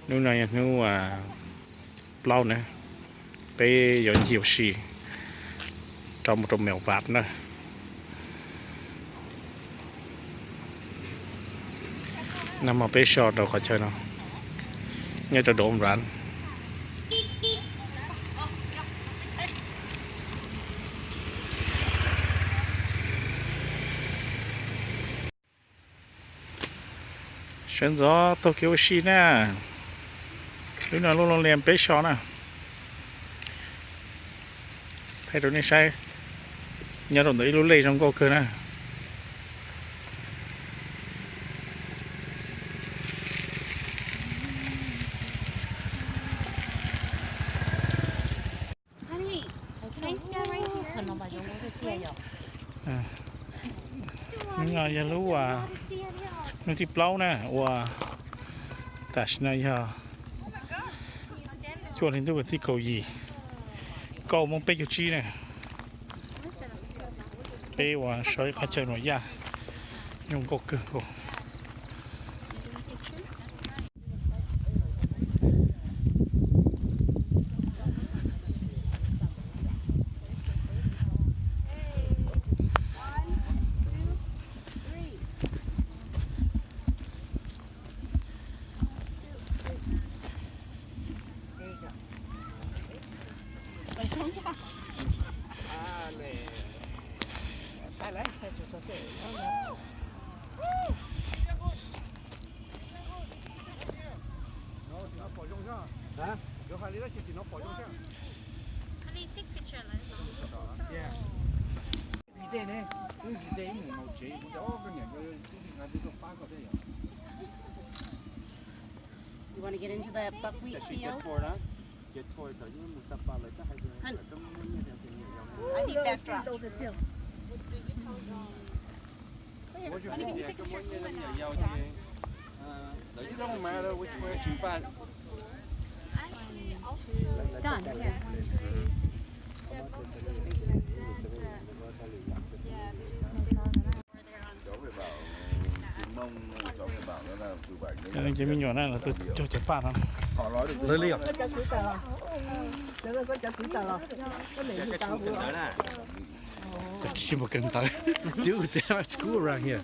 nu này nu lâu nè bây giờ nhiều xì trong một trong mèo vạt nữa nằm ở bên short đâu khỏi chơi nào nhớ cho đổ rán chuyển gió Tokyo xì nè lúc nào luôn luôn làm bên short nè thay đổi này sai nhớ rồi đấy lúc lấy trong cô cơ nè nhưng giờ lúc nó thì plau nè tại này giờ chùa thì tôi thì cầu gì cầu mong bé chi nè bé soi khó chơi nổi da dùng cô cơ cô You want to get into that buckwheat field? I need backdrop. Done. cho nên cái mình nhỏ này là tôi cho chép bạn không lấy liều chỉ một cân tới dude they have school around here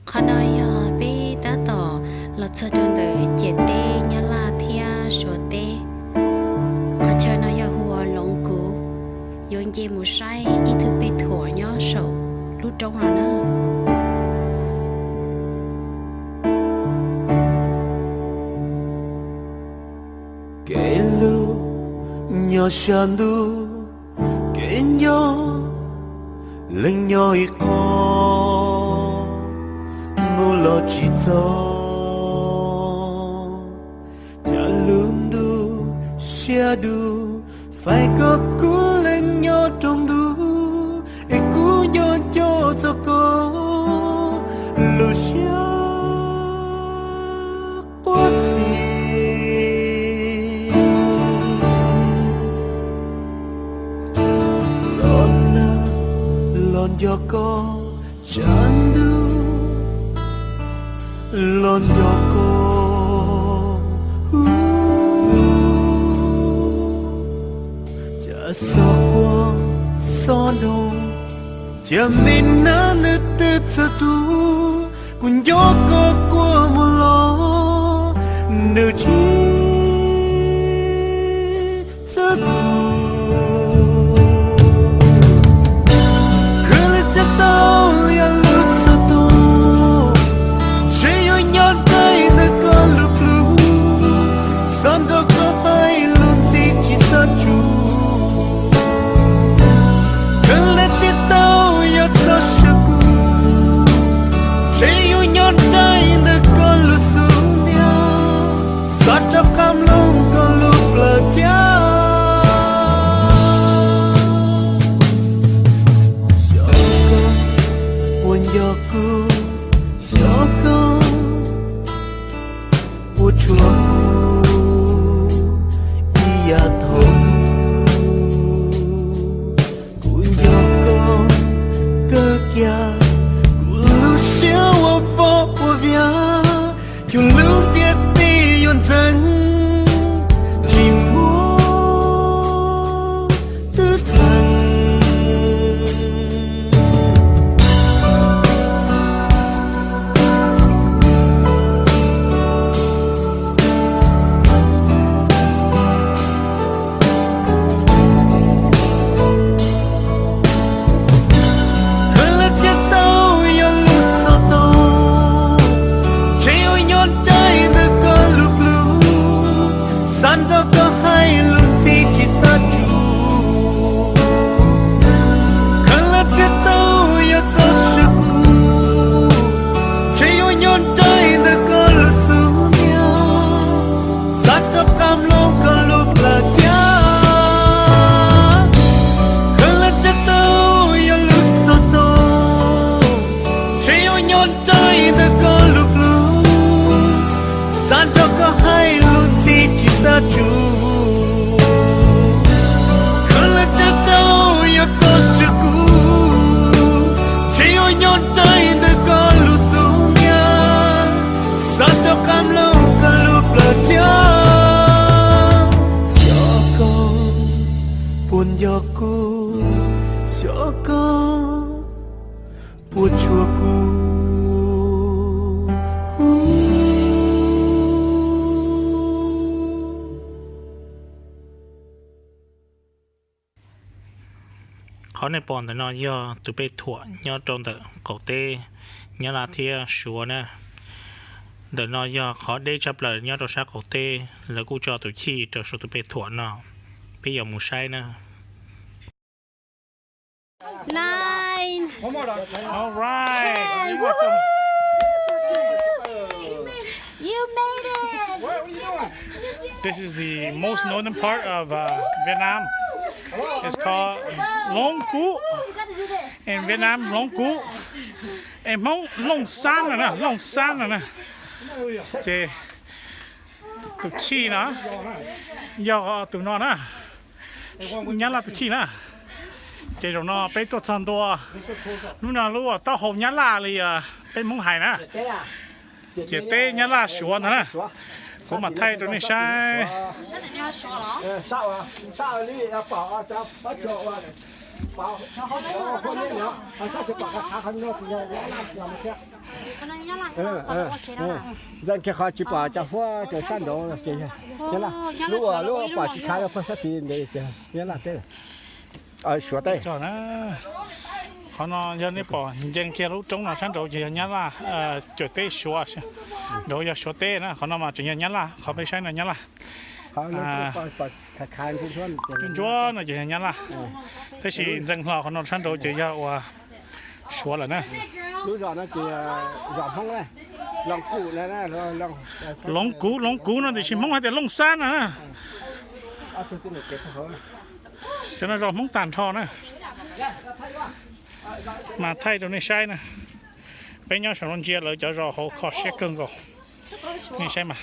khả năng bé đã tỏ là cho chúng tôi chế tê nhà là thia số tê khả chơi nó yêu hùa lông cú dùng gì một sai ý thức bé thua nhỏ sầu lúc trong là nữa kể lu nhỏ shandu kể nhỏ lên nhỏ ít con ngô lo chỉ cho cha lùm du xia du phải có cú lên nhỏ trong du e cú nhỏ cho cô lu xia quá thì lon cho con chandu lon cho con cha so qua so đông cha mình na nữ tư sa tu kun yo có qua một lo nữ chi sa tu such a 古路线我放我边，用路跌地用真寂寞的疼。เขาในปอนแต่นอนย่อตัวไปถั่วย่อตรงแต่เก่าเต้ย่อลาเทียชัวนะเดินนอนย่อเขาได้จับเลยย่อตัวชักเก่าเต้แล้วกูจอตัวขี้ตัวสุดตัวไปถั่วเนาะไปหยอมหมูใช่นะ 9. All right. You made it. This is the most northern part of Vietnam. It's called Long Cú. In Vietnam, Long Cú. And Long San rồi nè, Long San rồi nè. Thì tụi chi nó, do tụi nó nè, nhớ là tụi chi nè. Thì rồi nó bé tôi chọn tôi, lúc nào lúc tao học nhớ là thì bé mông hải nè. Chỉ tê nhớ là xuống nè. Có mặt thay tôi này sai. dân kia họ chỉ bảo cho hoa cho san đồ là kia thế là lúc bảo chỉ khai là phân sát tiền để thế là thế sửa tay Cho nó họ nó dân đi bỏ dân kia lúc trống là sáng đồ chỉ nhớ là chỗ tê sửa đồ giờ sửa tê nữa họ nó mà chỉ nhớ là họ phải sai là nhớ là họ nó khai trên chuan trên chúa nó chỉ nhớ là thế thì dân họ nó sáng đồ chỉ giờ sửa là nè lúc giờ nó chỉ dọn không này lòng cụ này nè lông cú nó thì chỉ mong hay là lông san nè cho nó rồi mong tàn thò nè mà thay đồ này sai nè bây giờ sản phẩm chia lại cho rồi họ khó xét cân rồi này sai mà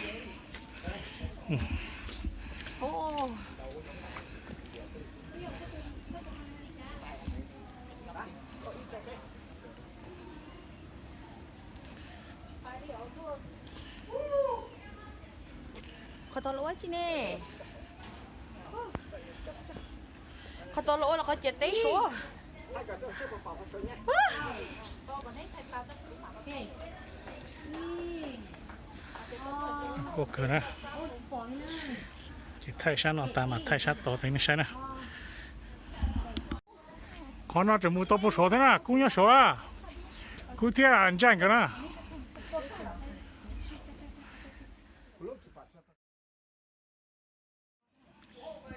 Kau tahu luar sini. Kau tahu luar lah kau cetek so. cô cửa nè chỉ thay sát nó ta mà thay sát tổ thì nó sai nè con nó chỉ mua tao bút số thế nè cũng nhớ số à cũng thiệt là anh chàng cái nè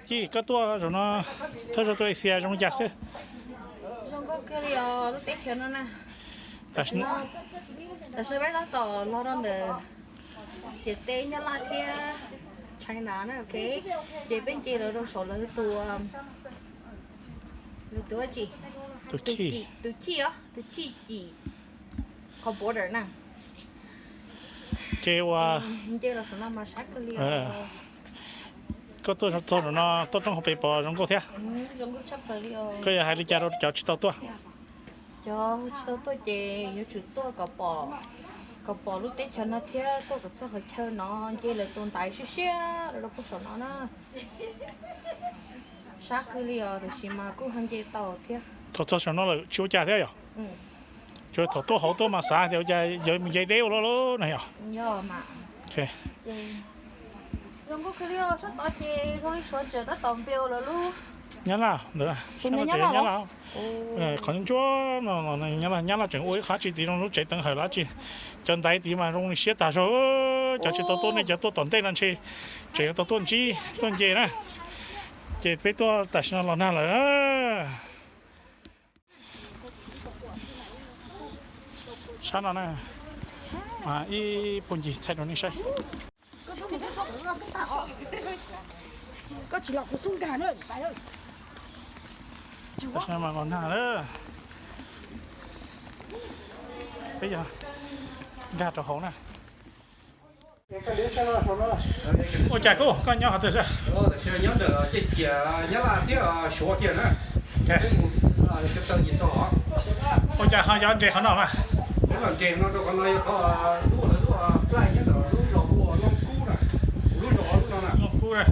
chị có tua rồi nó thôi rồi tôi xia trong giặt xí Trong có cái điều lúc tết thiếu nó nè. ta sẽ biết nó tỏ lo đó để chỉ tên nhá là kia China nè, ok. Chỉ bên kia là đâu số là tụi gì? tụi chi Tụi chi gì? Có border nè. kêu Đây là số năm mà sát cái điều. có tôi rồi nó tôi trong học bị bỏ trong cô thế Trong có chấp cái điều. có hai đứa cha đâu cháu chỉ tao tua cho tôi chè như chữ tôi có bỏ lúc tết cho nó thiệt tôi có sao hơi chơi nó chỉ là tồn tại xíu xíu rồi có sợ nó sát cái liều rồi chỉ mà cũng hàng chế tàu thiệt thọ cho nó là chiếu trả thế à cho thọ to hậu to mà xả thì giờ giờ mình dây đeo nó này à nhờ mà ok rồi có cái liều sát tao chè rồi số chờ nó tầm bèo rồi luôn nhớ là được à nhớ là còn chúa nó nhớ là chuyện ôi khá chỉ tí nó chạy tận hồi lá chỉ chân tay tí mà trong xe ta số cho chị tôi này cho tôi tận tay lên xe chỉ tôi tuần chi tuần gì nè chỉ biết tôi tại sao nó nào là sao nó nè mà ý buồn gì thay đổi như sai có chỉ là của sung cả nữa phải ơi tại sao mà còn nào nữa bây giờ gạt vào hố nè ôi chả cô con nhau hả từ sao nhớ được cái kia nhớ là cái số kia nữa cái tờ gì cho họ ôi chả họ dọn trẻ họ nào mà nếu mà trẻ nó đâu có nói có lúa lại nhớ được lúa rổ lúa cũ này lúa rổ lúa nào lông cú này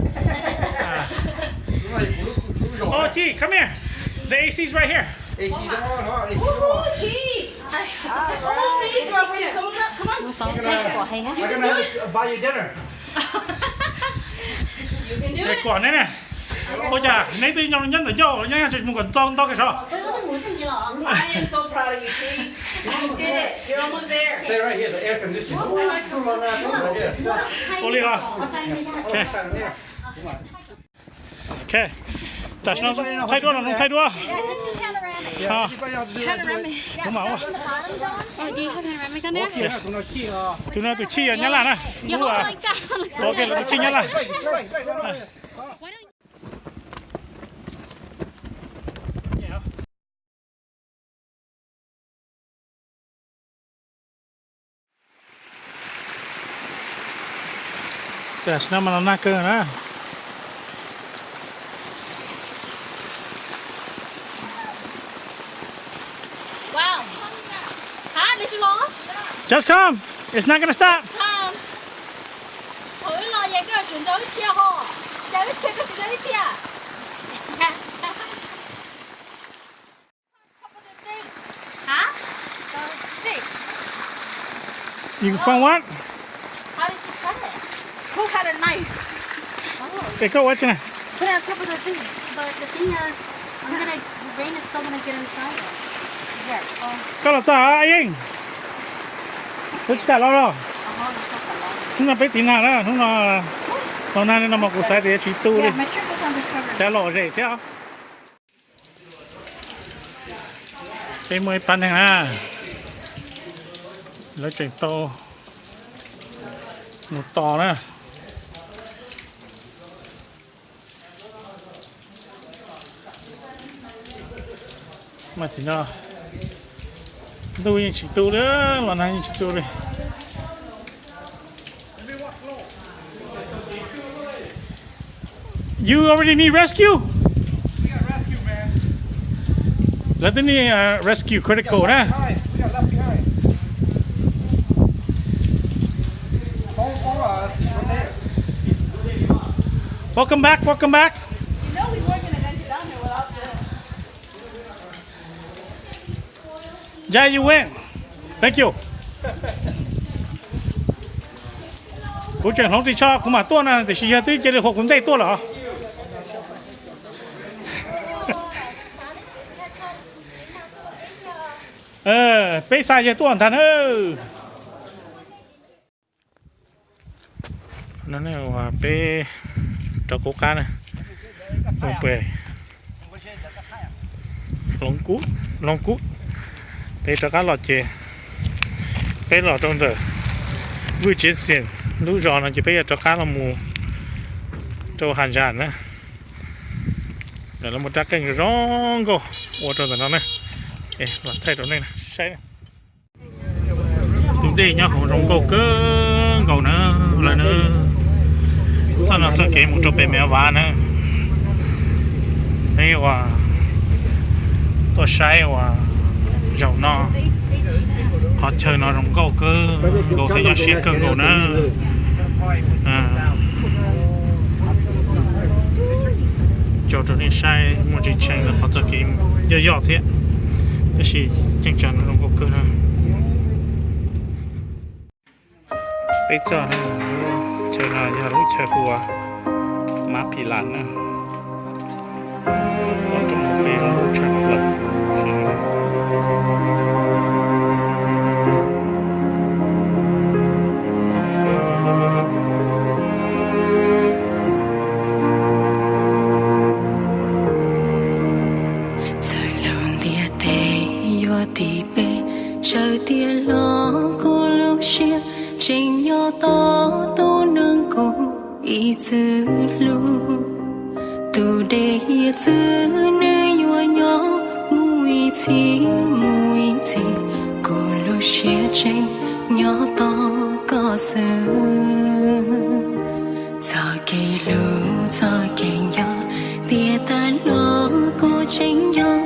oh gee come here the AC's right here AC đó AC đó nó tao thấy quả hay ha I'm gonna buy you dinner để quả này nè ôi chà nãy tôi nhong nhân ở chỗ nhá chỉ một con tròn to cái sao I am so proud of you, Chi. You did it. You're almost there. stay right here the air conditioner right here ô đi rồi ok tại sao nó thay đua là nó thay đua à đúng không đi không phải mấy cái nữa tụi nó tụi chi nhá là nè đúng là ok là tụi chi nhá làแต่ฉะนั้นมันน่าเกินนะ wow hả đi chưa lo Just come it's not gonna stop không thử lo vậy cái chuyển tới chia ho giờ cái chia cái chuyển tới chia hả you found what how did you cut it who had a knife để câu watch nè put it on top of the thing but the thing is I'm gonna the rain is still gonna get inside it here có là sao anh tôi chỉ lo rồi chúng ta phải tìm nào đó chúng nó hôm nay nó mà cũng sai để chỉ tu đi my shirt was undercover để lộ rễ chứ cái mới pan này à lấy chuyện to một to nữa mà chỉ nó tôi chỉ tu nữa lần này chỉ tu đi you already need rescue we got rescue man let them need rescue critical nè we got left behind welcome back you know we weren't gonna make it down here without this yeah you win thank you bộ trưởng không thì cho cũng mà tua nè thì chỉ tới chơi được học cũng đây tua rồi bây giờ giờ tua thành ơi nó này là bé cho cô cá này một bể lông cút bé cho cá lọt chè bé lọt trong đời vui chiến xiên lúc rõ là chỉ bây giờ cho cá là mù cho hàng giàn nữa để là một trái canh rong cô ô trong nó này ok và thay đổi này này say này tụi đi nhá không rong cô cơ cầu nữa lại nữa cho nó cho cái một chỗ bé mèo vá nữa đây là tôi say và dầu no họ chơi nó rong câu cơ câu thấy nhau xe cơ câu nó cho tụi nên sai một chỉ tranh là họ cho cái nhỏ thế thế thì chắc chắn nó rong câu cơ nữa bây giờ này chơi là giờ lúc chơi hùa má pì lán nữa còn trong một bên một trận lần trời tia lo cô lúc xưa trình nhỏ to tô nương cô ý dư lu từ đây dư nơi nhỏ nhỏ mùi chi cô lúc xưa trình nhỏ to có dư giờ kỳ lu giờ kỳ nhỏ tia ta lo cô trình nhỏ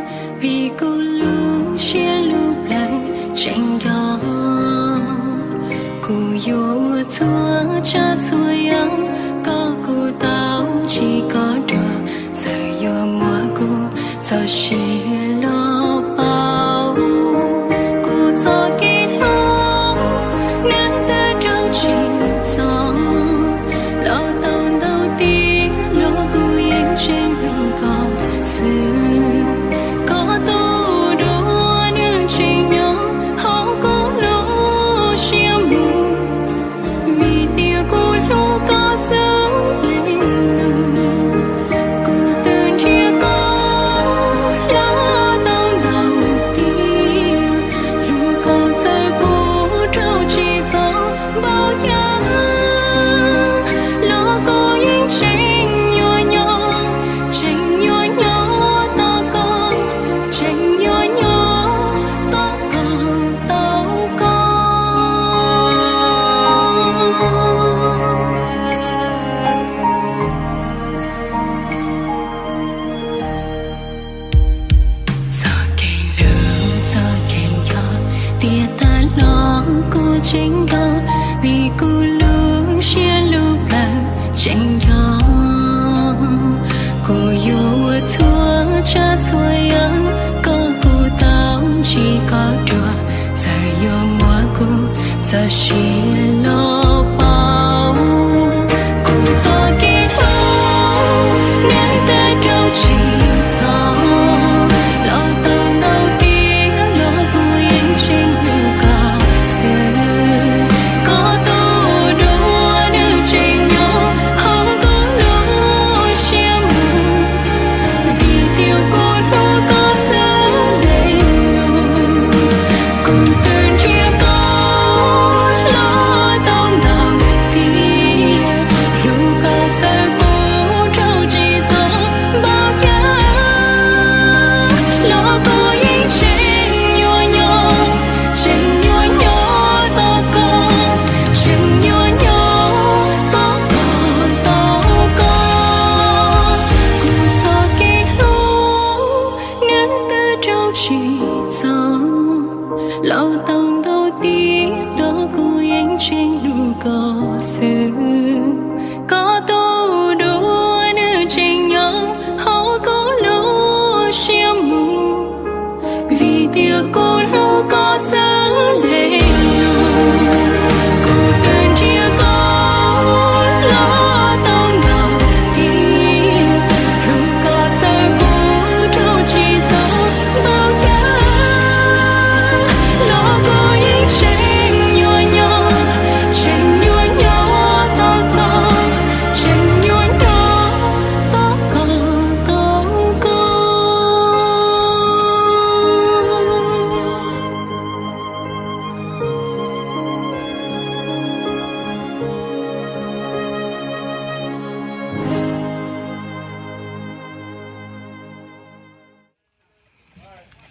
vì cô lúc xưa lúc lại tranh gió cô yêu thua cha thua yang có cô tao chỉ có được giờ yêu mùa cô giờ chỉ lo bao cô cho cái lo nắng ta trâu chỉ gió lo tao đầu tiên lo cô yên trên đường cỏ xưa có tô đua nương trên nhau tranh gió vì cô lúc xưa lúc là tranh gió cô yêu thua cha thua yang có cô tao chỉ có đùa giờ yêu mùa cô giờ chỉ lo bao cô cho cái hôn nắng ta đâu chỉ gió lo tâm đầu tiên lo cô yên trên đường cỏ lâu tông đầu tiên đó cô yên trên đường cỏ xưa có tô đua nữ trên nhau họ có lúa xiêm vì tiếc cô lúc có sớ lên cô tên chia có lo tông đầu tiên lúc có thời cô trâu chỉ gió bao giá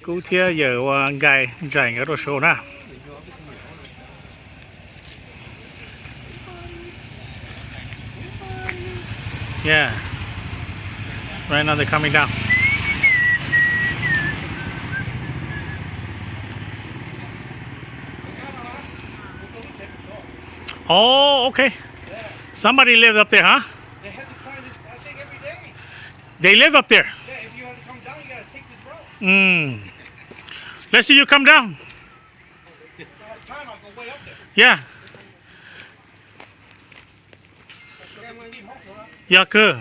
cú thia giờ gai rảnh ở đồ số na yeah right now they're coming down Oh, okay. Somebody lives up there, huh? They have to climb this, I think, every day. They live up there. Yeah, if you want to come down, you gotta take this road. Let's see you come down. If I have time, I'll go way up there. Yeah. Yeah, cơ.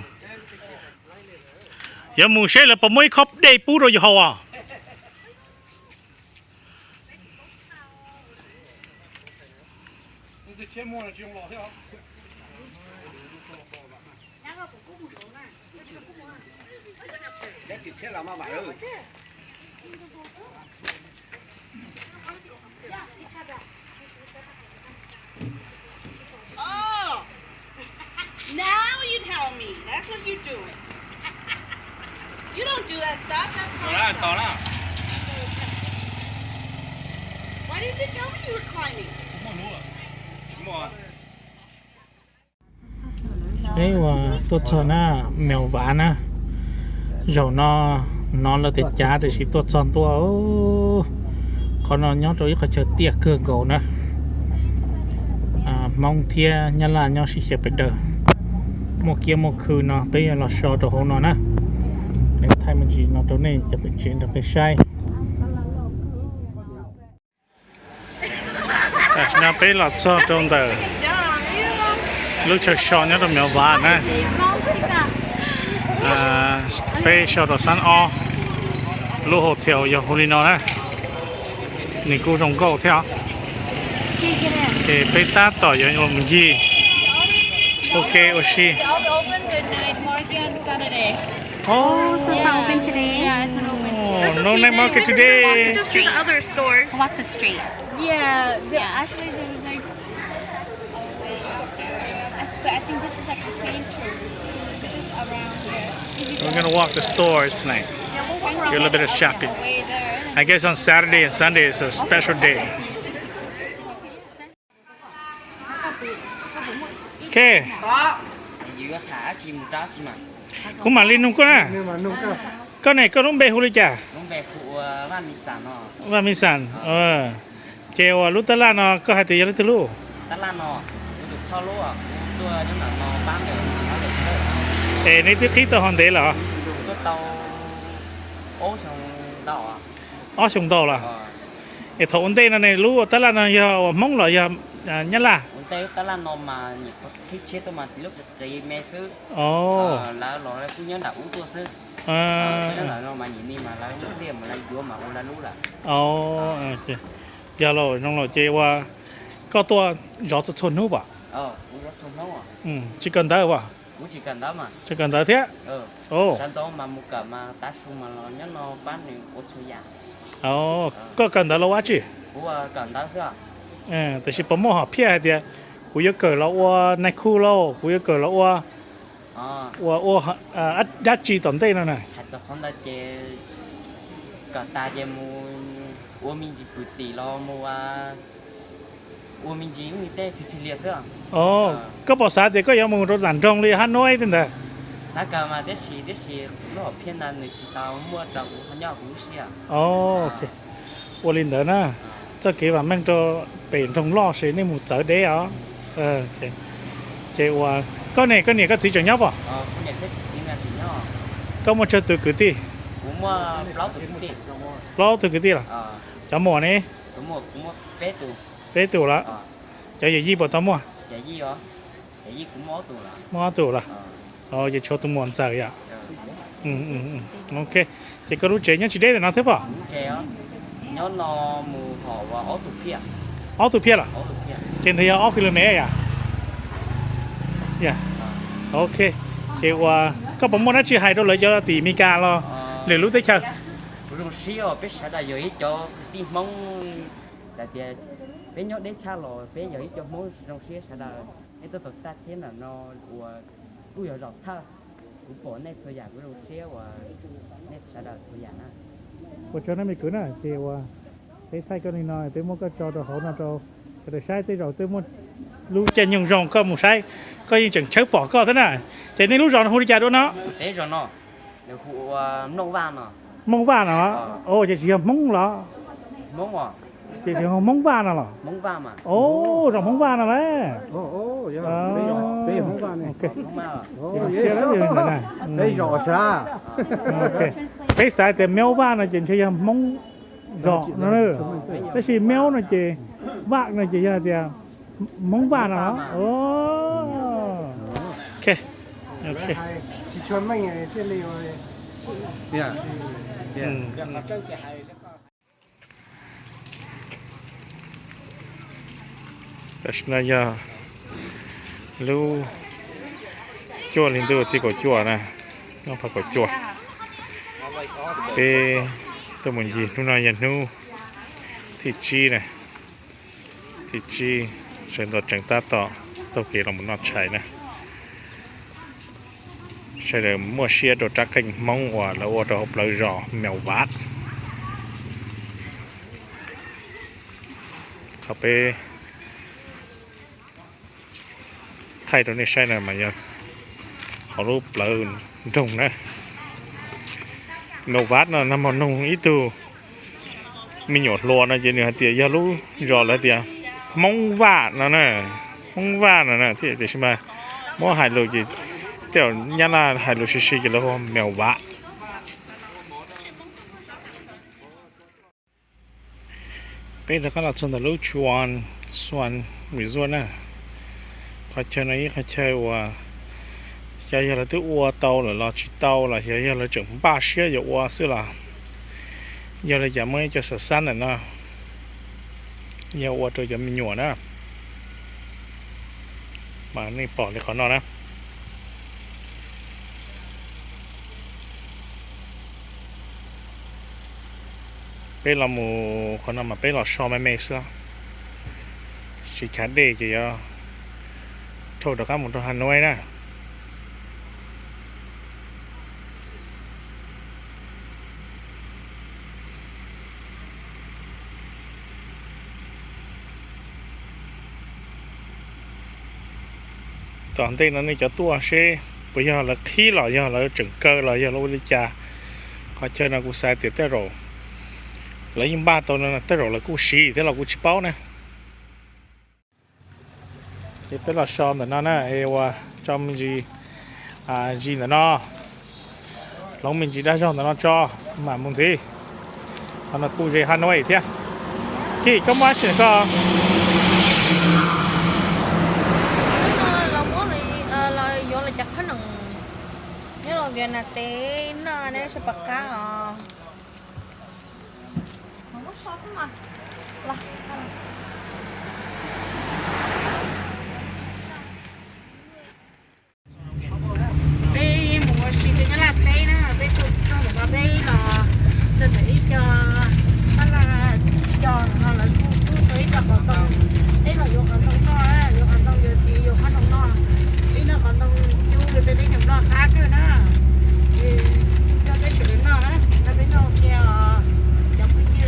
Giờ mù xe là bấm mấy khóc đầy bút rồi hầu à. Cái chế mua là chuyện lọ thế không? Cái chế làm mà bài ơi. Oh! Now you tell me. That's what you're doing. You don't do that stuff. That's my stuff. Why didn't you tell me you were climbing? Đấy và tôi cho nó mèo vả nè. Rồi nó là tiệt giá để chỉ tôi chọn tôi còn nó nhớ rồi có chờ tiệc cơ cầu nè. Mong thia nhân là nhau sẽ bây giờ một kia một khứ nó bây giờ là sợ đồ hồ nó nè để thay mình gì nó chỗ nàyจะเป็นchuyệnจะเป็นใช่แต่ฉันไปหลอดซอตรงเตอลูกชายชอนเนี่ยตัวเมียวหวานนะไปชอตัวสันอลูกโฮเทลอยู่ฮูลิโนนะนี่กูจงgoเที่ยวไปตาต่ออย่าง我们去 Okay, Oshi. I'll open the night market on Saturday. Oh, so it's not open today. Yeah, it's not open. no night market today. Just do the other stores. Walk the street. Yeah, actually there was like, but I think this is like the same church. This is around here. We're gonna walk the stores tonight. Do a little bit of shopping. Way there. I guess on Saturday and Sunday is a special day. Okay. Cũng mà lên nung con à? Con này con nung bè huli chả? Nung bè phụ van mi sản nó. Van mi sản. Chèo lúc ta la nó có hai tỷ lúc ta lu. Ta la nó, được thao lúa, tôi nhưng mà nó bán được chỉ có được. Ê, này khi tao hoàn thế là? Tôi tàu ố xong đỏ. Ó xong đỏ là? Ê, thầu ổn định này lu ta la nó giờ mong là giờ nhá là. Ổn định ta la nó mà khi chết tôi mà lúc thì mẹ sư. Là nó cứ nhớ đã uống tua sư. Cái đó là nó mà nhìn đi mà là cái gì mà là chúa mà con là lú là. Giờ rồi trong rồi chơi qua có tua gió sẽ chôn nút à? Cũng rất chôn nút à. Chỉ cần đó à? Cũng chỉ cần đó mà. Chỉ cần đó thế? Sáng gió mà một cả mà tá sung mà nó nhớ nó bán được ô số dạng. Có cần đó lâu chứ? Cũng cần đó chứ à? Tại vì bấm họ phía thì cũng yêu cầu là qua này khu lâu, cũng yêu cầu là qua đắt chi tận đây nữa này. Hạt giống không đã chơi cả ta chơi mua mình chỉ bự tỷ lo mua mình chỉ người ta phi liệt sao? Có bảo sao thì có yêu mua đồ đàn trong đi Hà Nội thế này. Sao cả mà thế gì nó偏南người chỉ tao mua trồng hắn nhau cũng xí à. Ok. Ủa linh đó nè. Cho kỹ và mang cho biển trong lo sẽ nên một giờ đấy á. Ok. Chị qua con này có chỉ cho nhau à? Con này thích chỉ là chỉ nhau. Có một chơi từ cứ ti. Cũng mua lót từ cứ ti. Lót từ cứ ti là. Cháu mua này. Cũng mua bé từ. Bé từ là. Cháu giờ gì bảo tao mua? Giờ gì hả? Giờ gì cũng mua từ là. Mua từ là. Giờ cho tôi mua giờ vậy. Ok. Chị có lúc chế nhá chị đây là nó thế bảo? Chế á. Nhớ nó mù họ và áo tủ kia. Áo tủ kia là? Áo tủ kia. Trên thì áo km à? Yeah. Ok. Chị qua có bấm món chị hay đâu lấy cho tỷ Mika lo. Để lúc tới chờ. Rồi xíu biết sẽ là giờ cho tim mong tại vì bé nhớ đến cha rồi bé giờ cho mỗi trong xíu sẽ là cái tôi tự ta thế là nó của tôi giờ đọc thơ của bộ này thời gian của rồi xíu và này sẽ là thời gian á. Cô cho nó mới cứ nè, chị qua cái thay cái này nói tôi muốn có cho đồ hổ nó cho cái sai tới rồi tôi muốn lú trên nhung rồng có một sai có những chẳng chớp bỏ co thế này chạy nên lú rồng không đi chạy đâu nó thế rồi nó nếu cụ nông vàng nó mông vàng nó chị chỉ mông nó mông à chị mông va nào mông va mà ô rồng mông va nào đấy Ồ, dạ. Bây giờ không vào này. ok mông va à Ồ, chưa yes. đó gì nữa này Đây rõ xa. ok cái sai thì mèo va nó chỉ chơi mông rõ nó nữa cái gì mèo nó chỉ vạc nó chỉ là tiền mông va nào ok ok Chỉ chuẩn mấy ngày thế này rồi. Yeah. Yeah. Tại giờ lưu chua lên từ thì có chua nè nó phải có chua pe tôi muốn gì lúc nào nhận nu thịt chi này thịt chi chuyển到整大道都给了我们那菜呢ใช่เลยมั่วเชียตัวจักกันมองว่าแล้วว่าเราเปล่าจ่อแมววัดเข้าไปไทยตัวนี้ใช่เลยมันยังเขารูปเปล่าตรงนะแมววัดน่ะน้ำมันนุ่งอีตัวมีหยดรัวนะเจเนี่ยเตี๋ยยาลูจ่อแล้วเตี๋ยมองวัดนะน่ะมองวัดนะที่ใช่ไหมมั่วหายเลยจีเดี๋ยวยันละหายรู้ชิกันแล้วก็แมววะเป็นแล้วก็เราส่วนแต่ลูกชวนส่วนมีส่วนนะเขาเชื่อในเขาเชื่อว่าอย่าเราตัววัวเต่าหรือเราชิเต่าหรืออย่าเราจังบ้าเชื่ออย่าวัวสิล่ะอย่าเราอย่าไม่จะสั้นๆนะอย่าวัวตัวจะมีหนวดนะมานี่ปอดเลยขอนอนนะbây giờ mù còn nằm mà bây giờ so mấy mấy xưa chỉ khá đề chỉ thôi được các một Hà Nội nè toàn tên nó này cho tua xe bây giờ là khí là giờ là整cơ là giờ nó đi cha họ chơi là cũng sai tiền tới rồi lấy những ba tàu này tới rồi là cú xì thế là cú chip báo nè thì tới là son là nó nè trong gì gì là nó lòng mình chỉ đã cho nó cho mà muốn gì còn là cú gì Hà Nội thế khi có mấy chuyện có là món này là vô là chặt hết nè nhớ là về là té nó này sẽ bạc cá à mà là đây mua xí cái nhà lát đây nè bây giờ cho một cái đây là cho để cho nó là cho nó là cứ tới cho còn tông đây là vô còn tông to á vô còn tông vô gì vô còn tông to đây nó còn tông chú về đây nhầm lo khác nữa đó cho cái chuyện nó đó nó bên nó kia chấm cái gì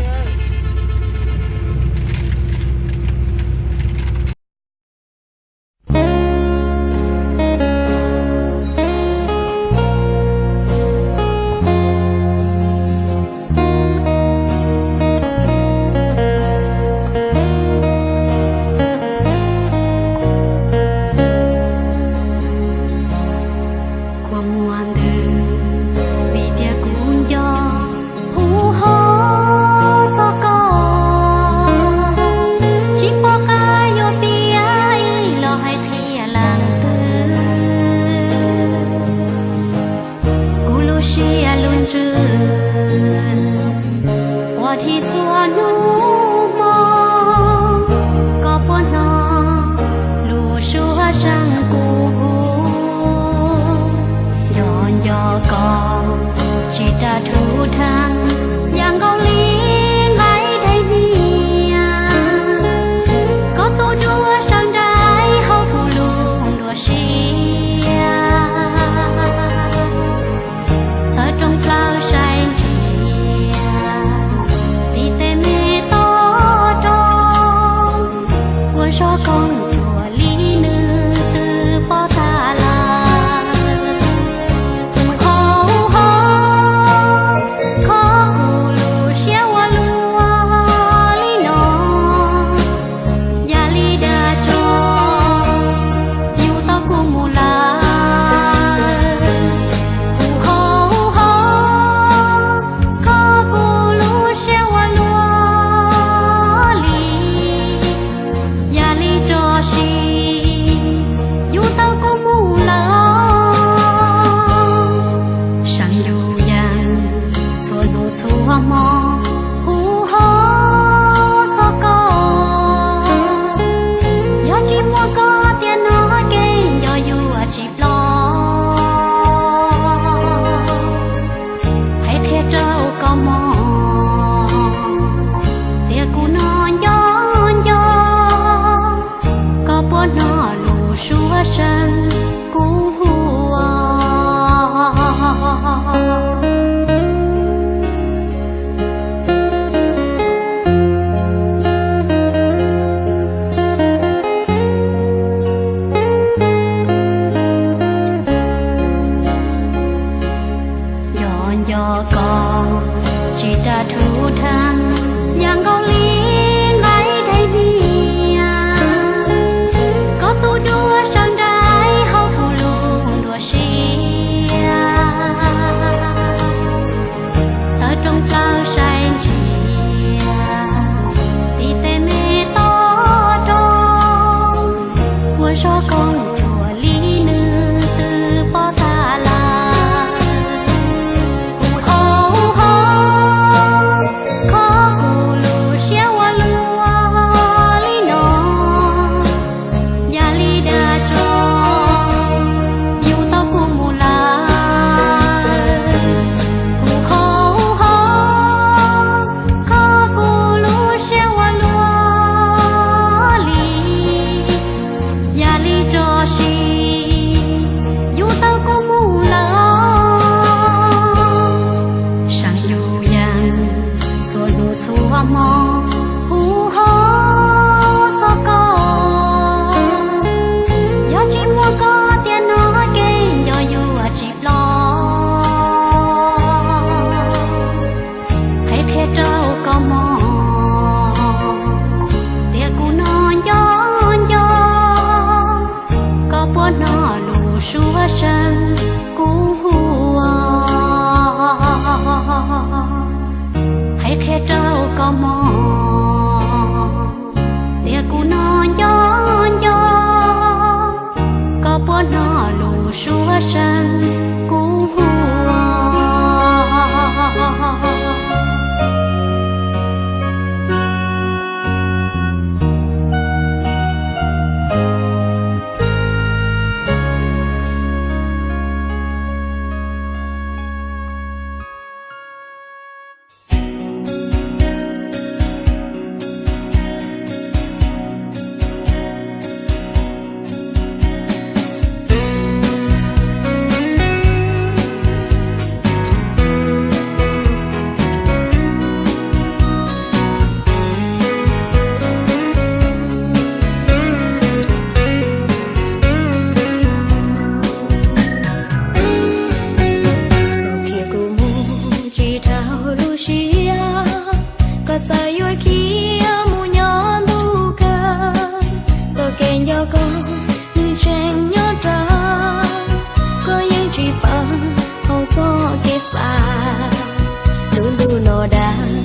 trong cloud shine qua mò u hó cho con giờ chỉ muốn có tiền nói kênh giờ dù chỉ lo hãy thế trâu có mò tiền cũ nó gió có bữa nó lù xua sân cũ hùa hãy thế trâu có mò tiền cũ nó gió có bữa nó lù xua sân cũ hùa Hãy subscribe cho kênh Ghiền Mì Gõ để không bỏ lỡ những video hấp dẫn.